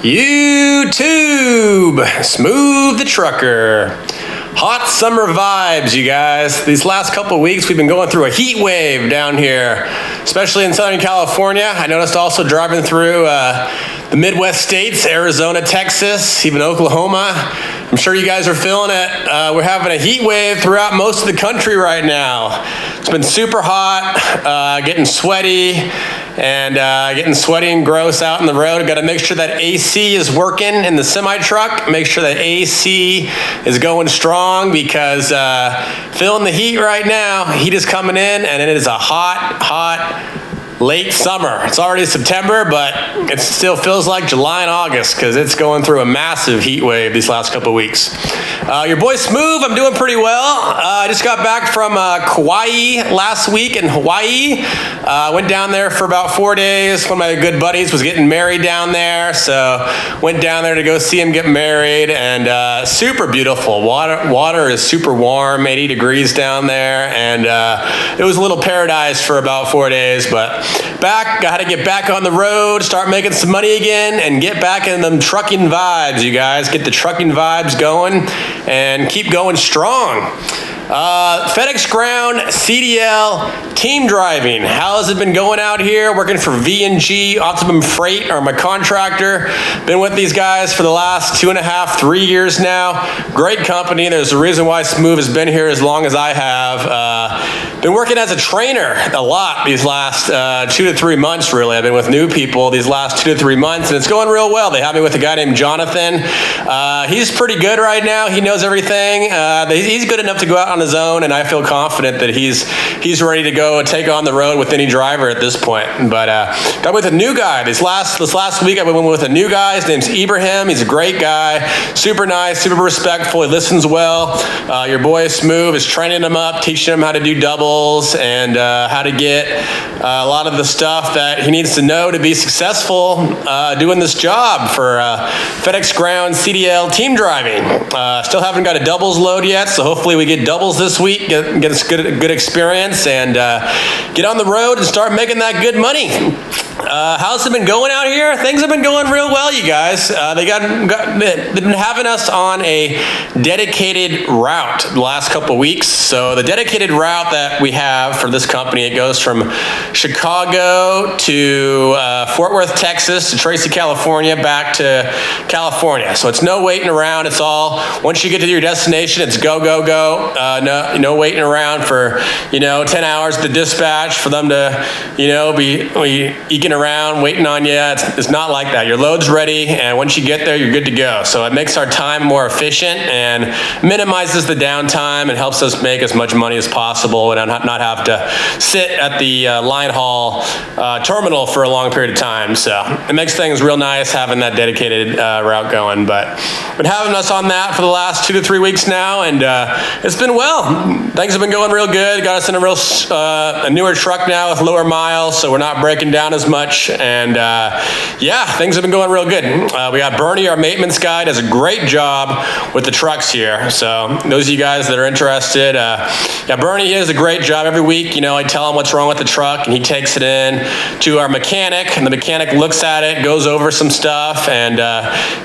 YouTube, Smooth the Trucker. Hot summer vibes, you guys. These last couple of weeks, we've been going through a heat wave down here, especially in Southern California. I noticed also driving through the Midwest states, Arizona, Texas, even Oklahoma. I'm sure you guys are feeling it. We're having a heat wave throughout most of the country right now. It's been super hot, getting sweaty, and gross out in the road. Got to make sure that AC is working in the semi-truck. Make sure that AC is going strong because feeling the heat right now. Heat is coming in, and it is a hot late summer. It's already September, but it still feels like July and August because it's going through a massive heat wave these last couple of weeks. Your boy Smooth, I'm doing pretty well. I just got back from Kauai last week in Hawaii. Went down there for about 4 days. One of my good buddies was getting married down there, so went down there to go see him get married, and super beautiful. Water is super warm, 80 degrees down there, and it was a little paradise for about 4 days, but got to get back on the road, start making some money again, and get back in them trucking vibes, you guys. Get the trucking vibes going and keep going strong. FedEx Ground, CDL, team driving. How has it been going out here? Working for V&G, Optimum Freight, or my contractor. Been with these guys for the last 2.5, 3 years now. Great company. There's a reason why Smooth has been here as long as I have. Been working as a trainer a lot these last 2 to 3 months, really. I've been with new people these last 2 to 3 months, and it's going real well. They have me with a guy named Jonathan. He's pretty good right now. He knows everything. He's good enough to go out on his own, and I feel confident that he's ready to go and take on the road with any driver at this point. But got with a new guy this last week. I went with a new guy. His name's Ibrahim. He's a great guy, super nice, super respectful. He listens well. Your boy Smooth is training him up, teaching him how to do doubles and how to get a lot of the stuff that he needs to know to be successful doing this job for FedEx Ground CDL team driving. Still haven't got a doubles load yet, so hopefully we get doubles this week, get us good experience, and get on the road and start making that good money. How's it been going out here? Things have been going real well, you guys. They've been having us on a dedicated route the last couple of weeks. So the dedicated route that we have for this company, it goes from Chicago to Fort Worth, Texas, to Tracy, California, back to California. So it's no waiting around. It's all, once you get to your destination, it's go, go, go. No waiting around for, 10 hours at the dispatch for them to, be eking around, waiting on you. It's not like that. Your load's ready, and once you get there, you're good to go. So it makes our time more efficient and minimizes the downtime and helps us make as much money as possible and not have to sit at the line haul terminal for a long period of time. So it makes things real nice having that dedicated route going. But been having us on that for the last 2 to 3 weeks now, and it's been well. Things have been going real good. Got us in a newer truck now with lower miles, so we're not breaking down as much. And things have been going real good. We got Bernie, our maintenance guy, does a great job with the trucks here. So those of you guys that are interested, Bernie, he does a great job every week. I tell him what's wrong with the truck, and he takes it in to our mechanic, and the mechanic looks at it, goes over some stuff, and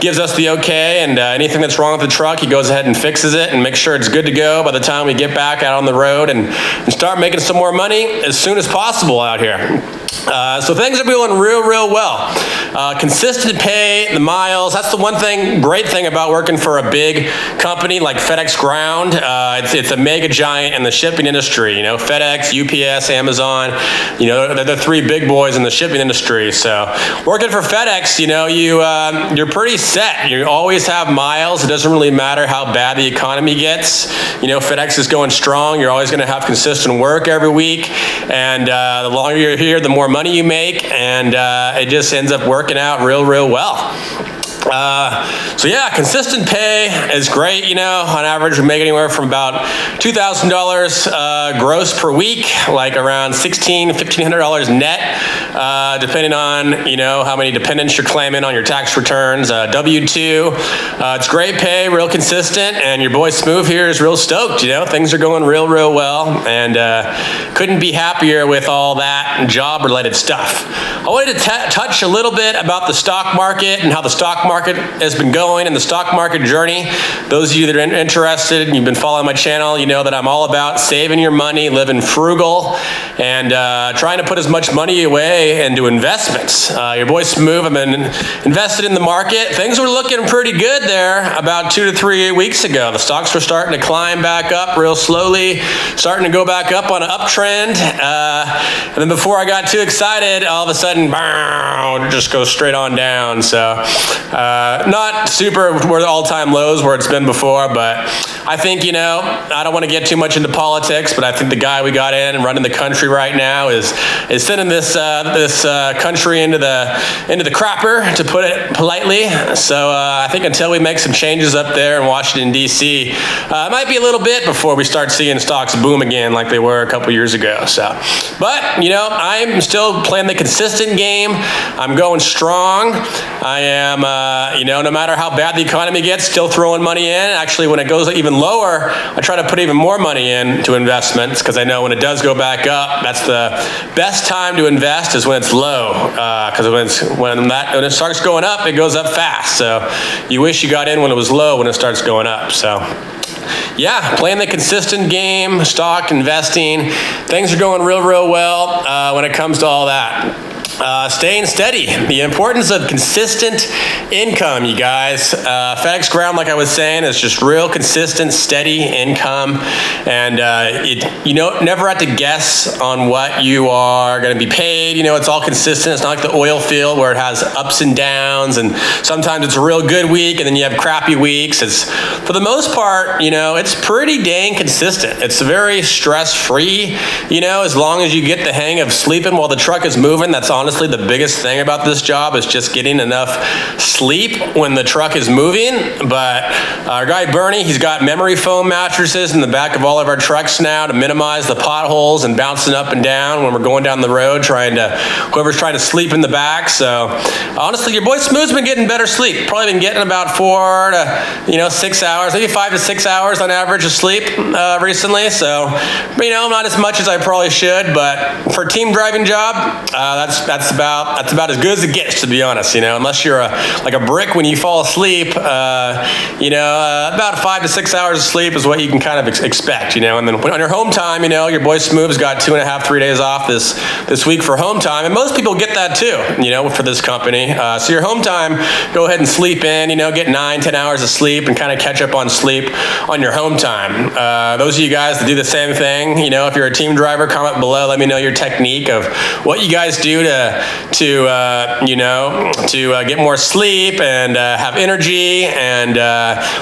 gives us the okay. And anything that's wrong with the truck, he goes ahead and fixes it and makes sure it's good to go by the time we get back out on the road and start making some more money as soon as possible out here. So things are going real well. Consistent pay, the miles. That's the great thing about working for a big company like FedEx Ground. It's a mega giant in the shipping industry. FedEx, UPS, Amazon. They're the three big boys in the shipping industry. So working for FedEx, you're pretty set. You always have miles. It doesn't really matter how bad the economy gets. FedEx is going strong. You're always going to have consistent work every week, and the longer you're here, the more money you make, and it just ends up working out real well. So yeah, consistent pay is great. On average, we make anywhere from about $2,000 gross per week, like around $1,500 net, depending on how many dependents you're claiming on your tax returns. W-2, it's great pay, real consistent, and your boy Smooth here is real stoked. Things are going real well, and couldn't be happier with all that job-related stuff. I wanted to touch a little bit about the stock market and how the stock market has been going and the stock market journey. Those of you that are interested and you've been following my channel, you know that I'm all about saving your money, living frugal, and trying to put as much money away into investments. Your boy Smooth, I've been invested in the market. Things were looking pretty good there about 2 to 3 weeks ago. The stocks were starting to climb back up real slowly, starting to go back up on an uptrend. And then before I got too excited, all of a sudden, it just goes straight on down. So not super where the all-time lows where it's been before, but I think, I don't want to get too much into politics, but I think the guy we got in and running the country right now is sending this country into the crapper, to put it politely. So I think until we make some changes up there in Washington, D.C., it might be a little bit before we start seeing stocks boom again like they were a couple years ago. So, but, I'm still playing the consistent game. I'm going strong. I am, no matter how bad the economy gets, still throwing money in. Actually, when it goes even lower, I try to put even more money into investments, because I know when it does go back up, that's the best time to invest is when it's low. Because when it starts going up, it goes up fast. So you wish you got in when it was low when it starts going up. So yeah, playing the consistent game, stock investing, things are going real well when it comes to all that. Staying steady, the importance of consistent income, you guys. FedEx Ground, like I was saying, is just real consistent, steady income, and you never have to guess on what you are going to be paid. It's all consistent. It's not like the oil field where it has ups and downs, and sometimes it's a real good week, and then you have crappy weeks. It's, for the most part, it's pretty dang consistent. It's very stress-free, as long as you get the hang of sleeping while the truck is moving. That's honestly the biggest thing about this job, is just getting enough sleep when the truck is moving. But our guy Bernie, he's got memory foam mattresses in the back of all of our trucks now to minimize the potholes and bouncing up and down when we're going down the road, whoever's trying to sleep in the back. So honestly, your boy Smooth's been getting better sleep. Probably been getting about 4 to 6 hours, maybe 5 to 6 hours on average of sleep recently. So, not as much as I probably should, but for a team driving job, that's about as good as it gets, to be honest. Unless you're like a brick when you fall asleep, about 5 to 6 hours of sleep is what you can kind of expect. And then on your home time, your boy Smooth's got 2.5, 3 days off this week for home time, and most people get that too. For this company. So your home time, go ahead and sleep in. Get 9, 10 hours of sleep and kind of catch up on sleep on your home time. Those of you guys that do the same thing, if you're a team driver, comment below. Let me know your technique of what you guys do to get more sleep and have energy, and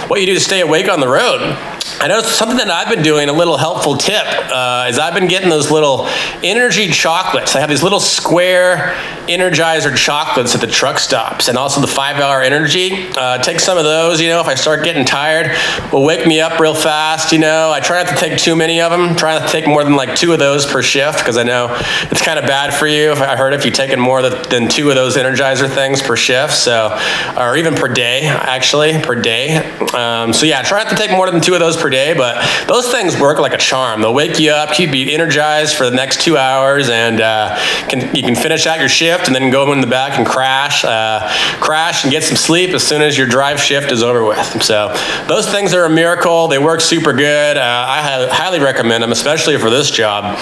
what you do to stay awake on the road. I know something that I've been doing, a little helpful tip, is I've been getting those little energy chocolates. I have these little square Energizer chocolates at the truck stops, and also the 5-hour energy. Take some of those, if I start getting tired, will wake me up real fast. I try not to take too many of them. Try not to take more than like 2 of those per shift, because I know it's kind of bad for you. I heard if you're taking more than 2 of those Energizer things per shift, or even per day, actually, per day. So yeah, try not to take more than 2 of those per day, but those things work like a charm. They'll wake you up, keep you energized for the next 2 hours, and you can finish out your shift and then go in the back and crash and get some sleep as soon as your drive shift is over with. So those things are a miracle. They work super good. I highly recommend them, especially for this job.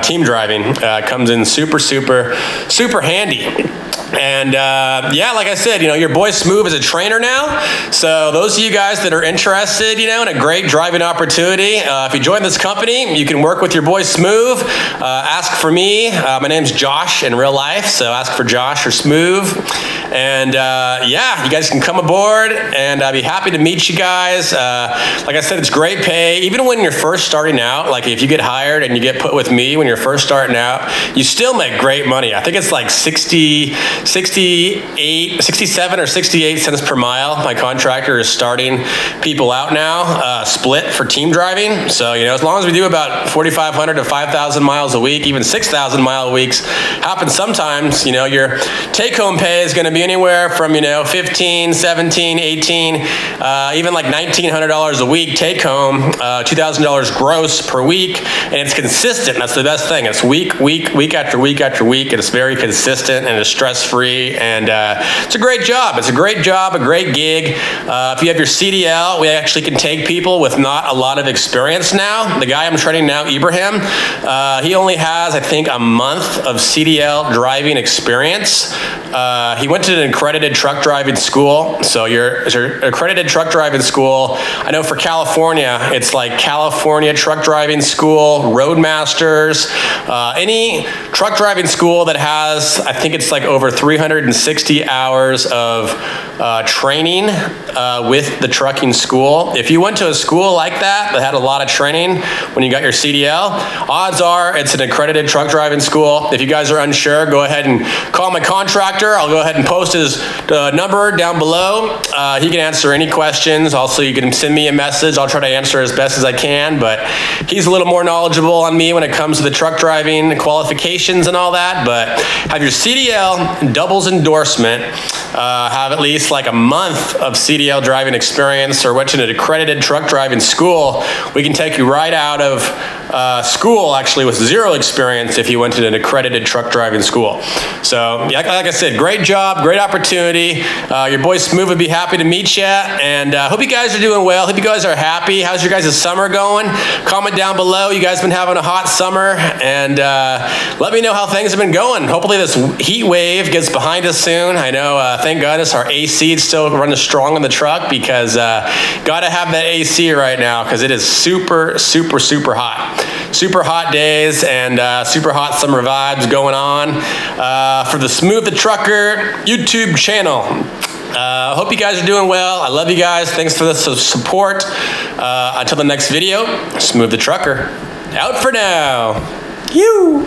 Team driving comes in super handy. And yeah, like I said, your boy Smooth is a trainer now. So those of you guys that are interested, in a great driving opportunity, if you join this company, you can work with your boy Smooth. Ask for me. My name's Josh in real life, so ask for Josh or Smooth. And yeah, you guys can come aboard, and I'd be happy to meet you guys. Like I said, it's great pay. Even when you're first starting out, like if you get hired and you get put with me when you're first starting out, you still make great money. I think it's like 67 or 68 cents per mile. My contractor is starting people out now, split for team driving. So, you know, as long as we do about 4,500 to 5,000 miles a week, even 6,000 mile weeks happen sometimes, you know, your take-home pay is going to be anywhere from, you know, 15, 17, 18, even like $1,900 a week take-home, $2,000 gross per week, and it's consistent. That's the best thing. It's week after week after week, and it's very consistent, and it's stress-free, and it's a great job. It's a great job, a great gig. If you have your CDL, we actually can take people with not a lot of experience now. The guy I'm training now, Ibrahim, he only has, I think, a month of CDL driving experience. He went to an accredited truck driving school. So your accredited truck driving school, I know for California, it's like California Truck Driving School, Roadmasters, any truck driving school that has, I think it's like over 360 hours of training with the trucking school. If you went to a school like that had a lot of training when you got your CDL, odds are it's an accredited truck driving school. If you guys are unsure, go ahead and call my contractor. I'll go ahead and post his number down below. He can answer any questions. Also, you can send me a message. I'll try to answer as best as I can, but he's a little more knowledgeable on me when it comes to the truck driving qualifications and all that. But have your CDL doubles endorsement, have at least like a month of CDL driving experience, or went to an accredited truck driving school, we can take you right out of school actually with zero experience if you went to an accredited truck driving school. So like I said, great job, great opportunity. Your boy Smooth would be happy to meet you, and hope you guys are doing well. Hope you guys are happy. How's your guys' summer going? Comment down below. You guys been having a hot summer, and let me know how things have been going. Hopefully this heat wave gets behind us soon. I know, thank goodness our AC is still running strong in the truck, because gotta have that AC right now, because it is super, super, super hot. Super hot days and super hot summer vibes going on for the Smooth the Trucker YouTube channel. Hope you guys are doing well. I love you guys. Thanks for the support. Until the next video, Smooth the Trucker out for now. You.